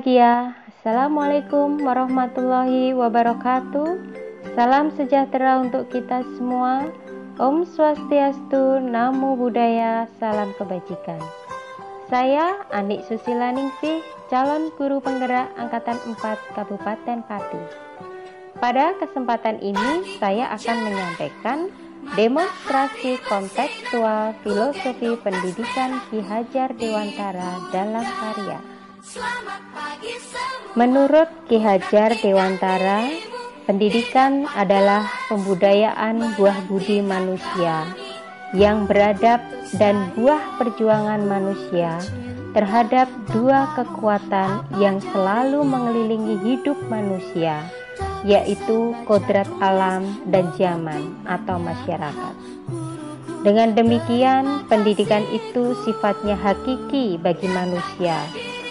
berbahagia. Assalamualaikum warahmatullahi wabarakatuh. Salam sejahtera untuk kita semua. Om Swastiastu, Namo Buddhaya, salam kebajikan. Saya Anik Susila Ningsih, calon guru penggerak Angkatan 4 Kabupaten Pati. Pada kesempatan ini saya akan menyampaikan demonstrasi kontekstual filosofi pendidikan Ki Hajar Dewantara dalam karya. Menurut Ki Hajar Dewantara, pendidikan adalah pembudayaan buah budi manusia yang beradab dan buah perjuangan manusia terhadap dua kekuatan yang selalu mengelilingi hidup manusia, yaitu kodrat alam dan zaman atau masyarakat. Dengan demikian, pendidikan itu sifatnya hakiki bagi manusia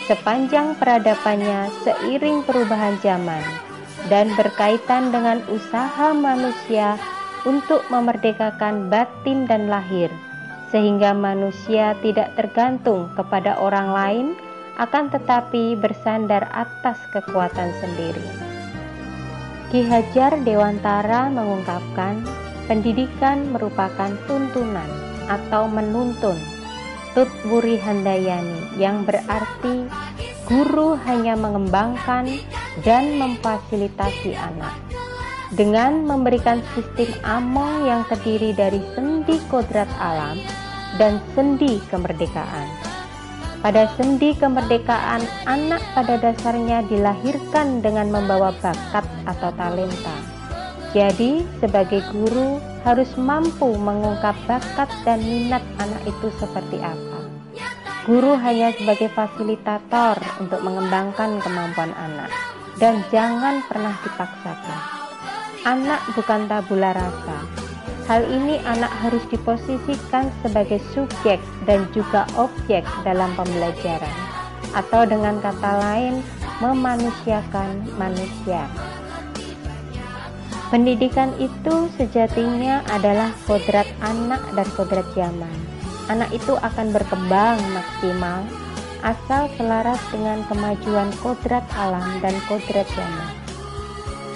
sepanjang peradabannya seiring perubahan zaman dan berkaitan dengan usaha manusia untuk memerdekakan batin dan lahir, sehingga manusia tidak tergantung kepada orang lain, akan tetapi bersandar atas kekuatan sendiri. Ki Hajar Dewantara mengungkapkan, pendidikan merupakan tuntunan atau menuntun, Tutwuri Handayani, yang berarti guru hanya mengembangkan dan memfasilitasi anak dengan memberikan sistem among yang terdiri dari sendi kodrat alam dan sendi kemerdekaan. Pada sendi kemerdekaan, anak pada dasarnya dilahirkan dengan membawa bakat atau talenta. Jadi, sebagai guru harus mampu mengungkap bakat dan minat anak itu seperti apa. Guru hanya sebagai fasilitator untuk mengembangkan kemampuan anak, dan jangan pernah dipaksakan. Anak bukan tabula rasa. Hal ini anak harus diposisikan sebagai subjek dan juga objek dalam pembelajaran, atau dengan kata lain, memanusiakan manusia. Pendidikan itu sejatinya adalah kodrat anak dan kodrat zaman. Anak itu akan berkembang maksimal asal selaras dengan kemajuan kodrat alam dan kodrat zaman.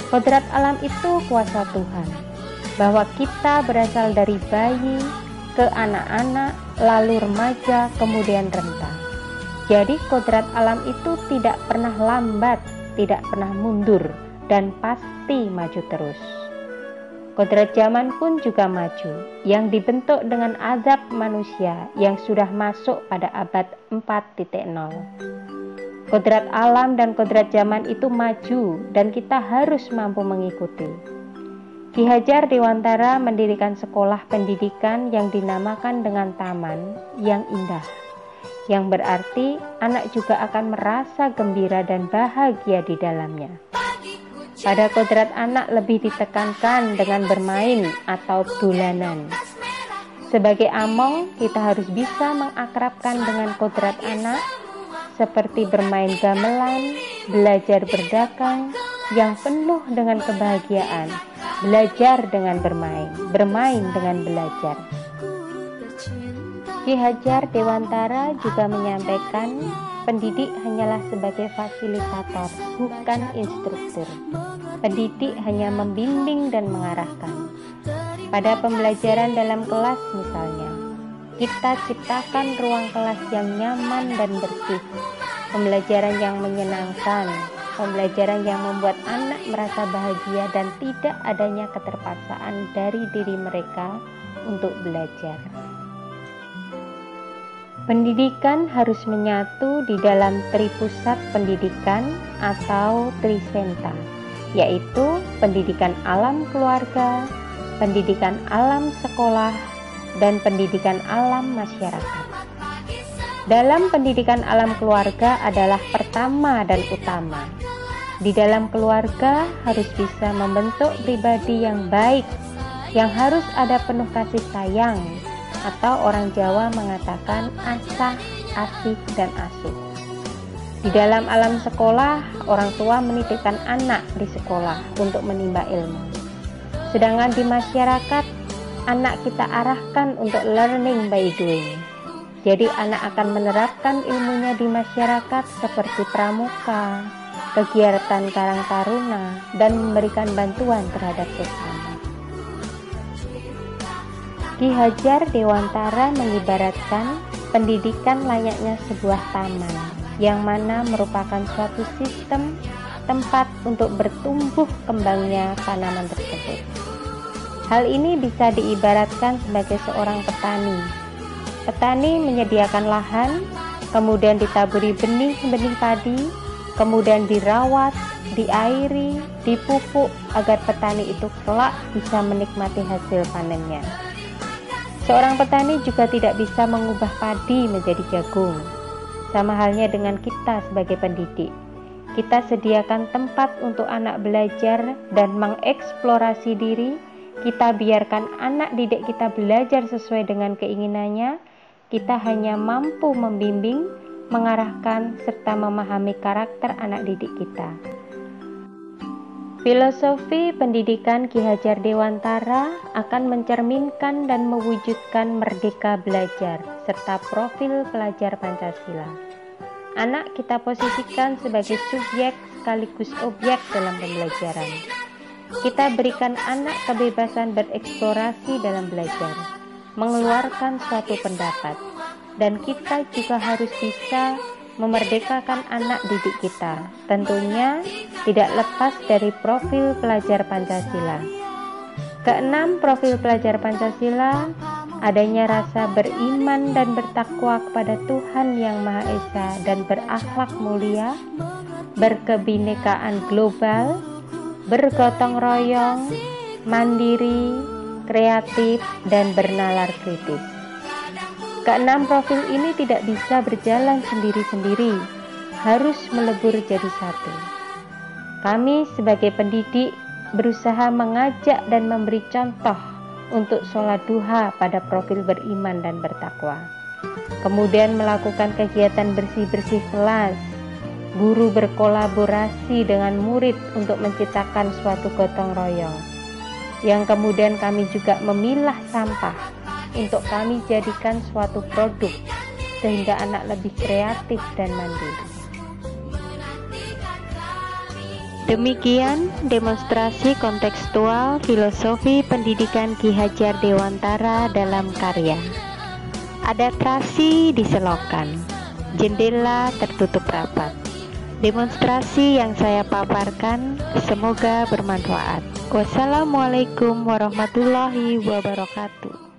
Kodrat alam itu kuasa Tuhan, bahwa kita berasal dari bayi ke anak-anak, lalu remaja, kemudian renta. Jadi kodrat alam itu tidak pernah lambat, tidak pernah mundur, dan pasti maju terus. Kodrat zaman pun juga maju, yang dibentuk dengan azab manusia yang sudah masuk pada abad 4.0. Kodrat alam dan kodrat zaman itu maju, dan kita harus mampu mengikuti. Ki Hajar Dewantara mendirikan sekolah pendidikan yang dinamakan dengan taman yang indah, yang berarti anak juga akan merasa gembira dan bahagia di dalamnya. Pada kodrat anak lebih ditekankan dengan bermain atau dolanan. Sebagai among, kita harus bisa mengakrabkan dengan kodrat anak, seperti bermain gamelan, belajar berdagang yang penuh dengan kebahagiaan, belajar dengan bermain, bermain dengan belajar. Ki Hajar Dewantara juga menyampaikan, pendidik hanyalah sebagai fasilitator, bukan instruktur. Pendidik hanya membimbing dan mengarahkan. Pada pembelajaran dalam kelas misalnya, kita ciptakan ruang kelas yang nyaman dan bersih, pembelajaran yang menyenangkan, pembelajaran yang membuat anak merasa bahagia dan tidak adanya keterpaksaan dari diri mereka untuk belajar. Pendidikan harus menyatu di dalam tripusat pendidikan atau trisenta, yaitu pendidikan alam keluarga, pendidikan alam sekolah, dan pendidikan alam masyarakat. Dalam pendidikan alam keluarga adalah pertama dan utama. Di dalam keluarga harus bisa membentuk pribadi yang baik, yang harus ada penuh kasih sayang, atau orang Jawa mengatakan asah, asih, dan asuh. Di dalam alam sekolah, orang tua menitipkan anak di sekolah untuk menimba ilmu. Sedangkan di masyarakat, anak kita arahkan untuk learning by doing. Jadi anak akan menerapkan ilmunya di masyarakat seperti pramuka, kegiatan karang taruna, dan memberikan bantuan terhadap sesama. Ki Hajar Dewantara mengibaratkan pendidikan layaknya sebuah taman, yang mana merupakan suatu sistem tempat untuk bertumbuh kembangnya tanaman tersebut. Hal ini bisa diibaratkan sebagai seorang petani. Petani menyediakan lahan, kemudian ditaburi benih-benih padi, kemudian dirawat, diairi, dipupuk agar petani itu kelak bisa menikmati hasil panennya. Seorang petani juga tidak bisa mengubah padi menjadi jagung. Sama halnya dengan kita sebagai pendidik. Kita sediakan tempat untuk anak belajar dan mengeksplorasi diri. Kita biarkan anak didik kita belajar sesuai dengan keinginannya. Kita hanya mampu membimbing, mengarahkan, serta memahami karakter anak didik kita. Filosofi pendidikan Ki Hajar Dewantara akan mencerminkan dan mewujudkan merdeka belajar, serta profil pelajar Pancasila. Anak kita posisikan sebagai subjek sekaligus objek dalam pembelajaran. Kita berikan anak kebebasan bereksplorasi dalam belajar, mengeluarkan suatu pendapat, dan kita juga harus bisa memerdekakan anak didik kita, tentunya tidak lepas dari profil pelajar Pancasila. Keenam, profil pelajar Pancasila, adanya rasa beriman dan bertakwa kepada Tuhan Yang Maha Esa dan berakhlak mulia, berkebinekaan global, bergotong royong, mandiri, kreatif, dan bernalar kritis. Keenam profil ini tidak bisa berjalan sendiri-sendiri, harus melebur jadi satu. Kami sebagai pendidik berusaha mengajak dan memberi contoh untuk sholat duha pada profil beriman dan bertakwa. Kemudian melakukan kegiatan bersih-bersih kelas. Guru berkolaborasi dengan murid untuk menciptakan suatu gotong royong. Yang kemudian kami juga memilah sampah untuk kami jadikan suatu produk sehingga anak lebih kreatif dan mandiri. Demikian demonstrasi kontekstual filosofi pendidikan Ki Hajar Dewantara dalam karya Adaptasi di Selokan, Jendela Tertutup Rapat. Demonstrasi yang saya paparkan semoga bermanfaat. Wassalamualaikum warahmatullahi wabarakatuh.